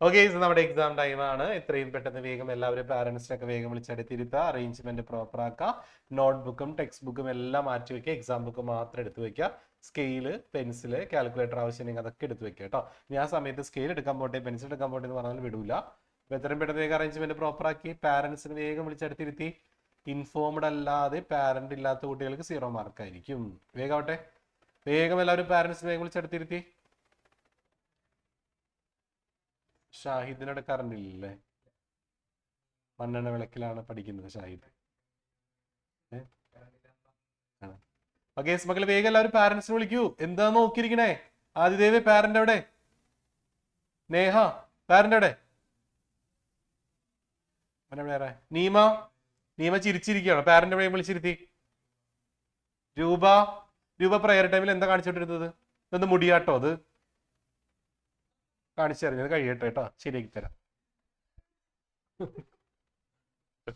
Okay, നമ്മുടെ exam time ആണ്. എത്രയും പെട്ടെന്ന് വേഗം എല്ലാവരും പാരന്റ്സിനൊക്കെ വേഗം വിളിച്ചെടുത്തിരുത്തുക, അറേഞ്ച്മെന്റ് പ്രോപ്പർ ആക്കുക, നോട്ട്ബുക്കും ടെക്സ്റ്റ് ബുക്കും എല്ലാം മാറ്റി വെക്കുക, എക്സാം ബുക്ക് മാത്രം എടുത്ത് വെക്കുക, സ്കെയില് പെൻസില് കാൽക്കുലേറ്റർ ആവശ്യമെങ്കിൽ അതൊക്കെ എടുത്ത് വെക്കുക കേട്ടോ. ഞാൻ ആ സമയത്ത് സ്കെയിൽ എടുക്കാൻ പോട്ടെ പെൻസിൽ എടുക്കാൻ പോട്ടെ എന്ന് പറഞ്ഞാൽ വിടൂല. അപ്പോൾ എത്രയും പെട്ടെന്ന് വേഗം അറേഞ്ച്മെന്റ് പ്രോപ്പർ ആക്കി പാരന്റ്സിന് വേഗം വിളിച്ചെടുത്തിരുത്തി. ഇൻഫോംഡ് അല്ലാതെ പാരന്റ് ഇല്ലാത്ത കുട്ടികൾക്ക് 0 മാർക്ക് ആയിരിക്കും. വേഗം ആവട്ടെ, വേഗം എല്ലാവരും പാരന്റ്സിന് വേഗം വിളിച്ചെടുത്തിരുത്തി. ഷാഹിദിനോട് കറണ്ട് ഇല്ലേ? മണ്ണെണ്ണ വിളക്കിലാണ് പഠിക്കുന്നത് ഷാഹിദ്. ഓക്കെ മക്കളെ, വേഗം എല്ലാവരും പാരന്റ്സിനെ വിളിക്കൂ. എന്താ നോക്കിയിരിക്കണേ? ആദിദേവി പാരന്റ് എവിടെ? നേഹ പാരന്റ് എവിടെ? നീമ നീമ ചിരിച്ചിരിക്കുകയാണ്. പാരന്റ് എവിടെ? വിളിച്ചിരുത്തി. രൂപ പ്രയർ ടൈമിൽ എന്താ കാണിച്ചോണ്ടിരുന്നത്? ഇതൊന്ന് മുടിയാട്ടോ, അത് കാണിച്ചറിഞ്ഞത് കഴിയട്ടെ കേട്ടോ, ശരിയാക്കി തരാം.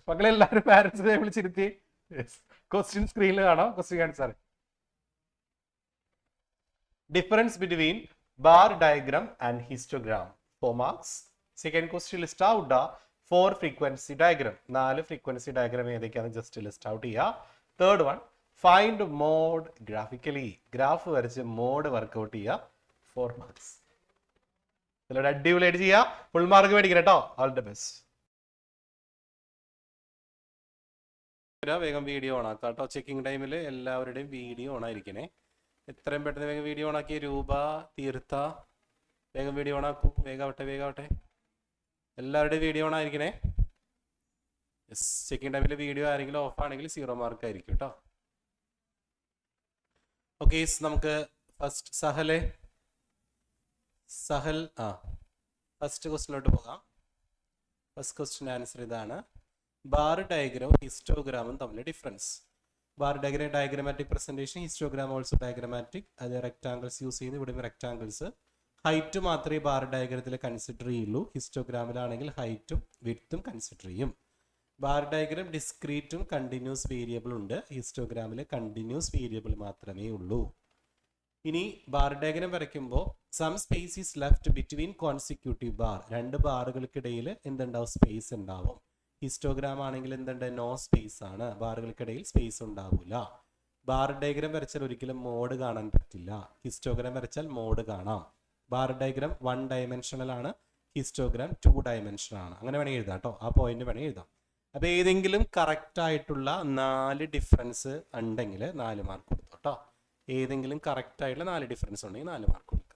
മക്കളെല്ലാവരും പാരന്റ്സിനെ വിളിച്ചിരുത്തി. ക്വസ്റ്റ്യൻ സ്ക്രീനിൽ കാണാം. ക്വസ്റ്റ്യൻ കാണിച്ചാൽ difference between bar diagram and histogram 4 marks. Second question list out 4 frequency diagram. 4 frequency diagram ഏതൊക്കെയാണ് ജസ്റ്റ് ലിസ്റ്റ് ഔട്ട് ചെയ്യുക. Third one find mode graphically. Graph വരച്ച് മോഡ് വർക്ക്ഔട്ട് ചെയ്യുക. 4 മാർക്സ്. ഇതിലൂടെ അടിപൊളിയായിട്ട് ചെയ്യുക. ഫുൾ മാർക്ക് മേടിക്കണം കേട്ടോ. All the best. വേഗം വീഡിയോ ഓൺ ആക്കാം കേട്ടോ. ചെക്കിംഗ് ടൈമിൽ എല്ലാവരുടെയും വീഡിയോ ഓൺ ആയിരിക്കണേ. എത്രയും പെട്ടെന്ന് വേഗം വീഡിയോ ഓൺ ആക്കി. രൂപ, തീർത്ത വേഗം വീഡിയോ ഓൺ ആക്കൂ. വേഗാവട്ടെ. എല്ലാവരുടെയും വീഡിയോ ഓൺ ആയിരിക്കണേ. യെസ്, ചെക്കിംഗ് ടൈമിൽ വീഡിയോ ആരെങ്കിലും ഓഫ് ആണെങ്കിൽ 0 മാർക്ക് ആയിരിക്കും കേട്ടോ. ഓക്കെ, നമുക്ക് ഫസ്റ്റ് സഹൽ ഫസ്റ്റ് ക്വസ്റ്റിനോട്ട് പോകാം. ഫസ്റ്റ് ക്വസ്റ്റ്യൻ ആൻസർ ഇതാണ്. ബാർ ഡയഗ്രാമും ഹിസ്റ്റോഗ്രാമും തമ്മിൽ difference. Bar diagram diagrammatic presentation, histogram also diagrammatic. അത് റെക്ടാങ്കിൾസ് യൂസ് ചെയ്യുന്നു. ഇവിടെ റെക്ടാങ്കിൾസ്. ഹൈറ്റ് മാത്രമേ ബാർ ഡയഗ്രത്തിൽ കൺസിഡർ ചെയ്യുള്ളൂ. ഹിസ്റ്റോഗ്രാമിലാണെങ്കിൽ ഹൈറ്റും വിഡ്ത്തും കൺസിഡർ ചെയ്യും. ബാർ ഡയഗ്രാം ഡിസ്ക്രീറ്റും കണ്ടിന്യൂസ് വേരിയബിൾ ഉണ്ട്. ഹിസ്റ്റോഗ്രാമിൽ കണ്ടിന്യൂസ് വേരിയബിൾ മാത്രമേ ഉള്ളൂ. ഇനി ബാർ ഡയഗ്രാം വരയ്ക്കുമ്പോൾ some space is left between consecutive bar. 2 ബാറുകൾക്കിടയിൽ എന്തുണ്ടാവും? സ്പേസ് ഉണ്ടാവും. ഹിസ്റ്റോഗ്രാം ആണെങ്കിൽ എന്തുണ്ട്? നോ സ്പേസ് ആണ്. ബാറുകൾക്കിടയിൽ സ്പേസ് ഉണ്ടാവില്ല. ബാർ ഡയഗ്രാം വരച്ചാൽ ഒരിക്കലും മോഡ് കാണാൻ പറ്റില്ല. ഹിസ്റ്റോഗ്രാം വരച്ചാൽ മോഡ് കാണാം. ബാർ ഡയഗ്രാം 1 ഡയമെൻഷണൽ ആണ്. ഹിസ്റ്റോഗ്രാം 2 ഡയമെൻഷനൽ ആണ്. അങ്ങനെ വേണമെങ്കിൽ എഴുതാം കേട്ടോ. ആ പോയിന്റ് വേണമെങ്കിൽ എഴുതാം. അപ്പോൾ ഏതെങ്കിലും കറക്റ്റ് ആയിട്ടുള്ള 4 ഡിഫറൻസ് ഉണ്ടെങ്കിൽ 4 മാർക്ക് കൊടുത്തു കേട്ടോ. ഏതെങ്കിലും കറക്റ്റ് ആയിട്ടുള്ള 4 ഡിഫറൻസ് ഉണ്ടെങ്കിൽ 4 മാർക്ക് കൊടുക്കുക.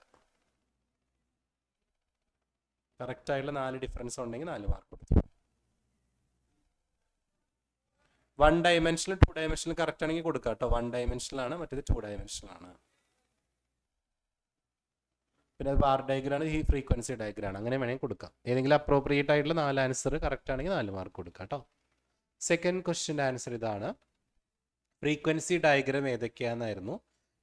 കറക്റ്റ് ആയിട്ടുള്ള 4 ഡിഫറൻസ് ഉണ്ടെങ്കിൽ 4 മാർക്ക് കൊടുത്തു. 1 ഡയമെൻഷനിൽ 2 ഡയമെൻഷനിൽ കറക്റ്റ് ആണെങ്കിൽ കൊടുക്കുക കേട്ടോ. 1 ഡയമെൻഷനിൽ ആണ്, മറ്റേത് 2 ഡയമെൻഷനിൽ ആണ്. പിന്നെ ബാർ ഡയഗ്രാം ആണ്, ഈ ഫ്രീക്വൻസി ഡയഗ്രാം ആണ്. അങ്ങനെ വേണമെങ്കിൽ കൊടുക്കാം. ഏതെങ്കിലും അപ്രോപ്രിയേറ്റ് ആയിട്ടുള്ള 4 ആൻസർ കറക്റ്റ് ആണെങ്കിൽ 4 മാർക്ക് കൊടുക്കാം കേട്ടോ. സെക്കൻഡ് ക്വസ്റ്റ്യൻ്റെ ആൻസർ ഇതാണ്. ഫ്രീക്വൻസി ഡയഗ്രാം ഏതൊക്കെയാണെന്നായിരുന്നു?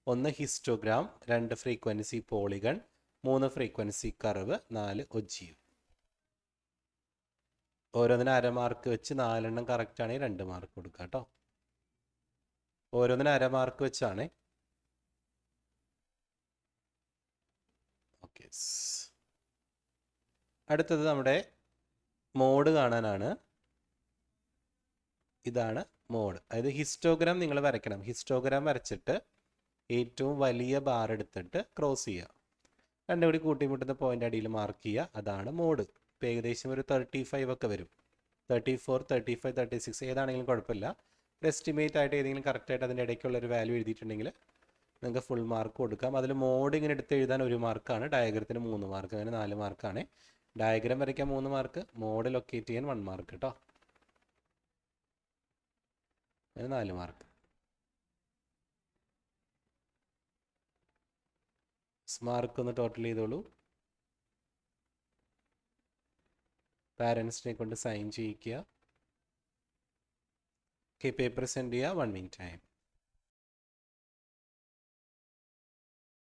1 histogram, 2 frequency polygon, 3 frequency curve, 4 ogive. ഓരോന്നിനും 1/2 മാർക്ക് വെച്ച് 4 എണ്ണം കറക്റ്റ് ആണെങ്കിൽ 2 മാർക്ക് കൊടുക്കുക കേട്ടോ. ഓരോന്നിനും 1/2 മാർക്ക് വെച്ചാണ്. ഓക്കെ, അടുത്തത് നമ്മുടെ മോഡ് കാണാനാണ്. ഇതാണ് മോഡ്. അതായത് ഹിസ്റ്റോഗ്രാം നിങ്ങൾ വരയ്ക്കണം. ഹിസ്റ്റോഗ്രാം വരച്ചിട്ട് ഏറ്റവും വലിയ ബാർ എടുത്തിട്ട് ക്രോസ് ചെയ്യുക. രണ്ടും കൂടി കൂട്ടിമുട്ടുന്ന പോയിന്റ് അടിയിൽ മാർക്ക് ചെയ്യുക. അതാണ് മോഡ്. ഇപ്പോൾ ഏകദേശം ഒരു 35 ഒക്കെ വരും. 34, 35, 36 ഏതാണെങ്കിലും കുഴപ്പമില്ല. എസ്റ്റിമേറ്റ് ആയിട്ട് ഏതെങ്കിലും കറക്റ്റായിട്ട് അതിൻ്റെ ഇടയ്ക്കുള്ള ഒരു വാല്യൂ എഴുതിയിട്ടുണ്ടെങ്കിൽ നിങ്ങൾക്ക് ഫുൾ മാർക്ക് കൊടുക്കാം. അതിൽ മോഡ് ഇങ്ങനെ എടുത്ത് എഴുതാൻ 1 മാർക്കാണ്. ഡയഗ്രത്തിന് 3 മാർക്ക്, അങ്ങനെ 4 മാർക്കാണ്. ഡയഗ്രാം വരയ്ക്കാൻ 3 മാർക്ക്, മോഡ് ലൊക്കേറ്റ് ചെയ്യാൻ 1 മാർക്ക് കേട്ടോ. അങ്ങനെ 4 മാർക്ക്. മാർക്ക് ഒന്ന് ടോട്ടൽ ചെയ്തോളൂ. പാരൻസിനെ കൊണ്ട് സൈൻ ചെയ്യിക്കുക. പേപ്പർ സെൻഡ് ചെയ്യുക. 1 മിനിറ്റ് ടൈം.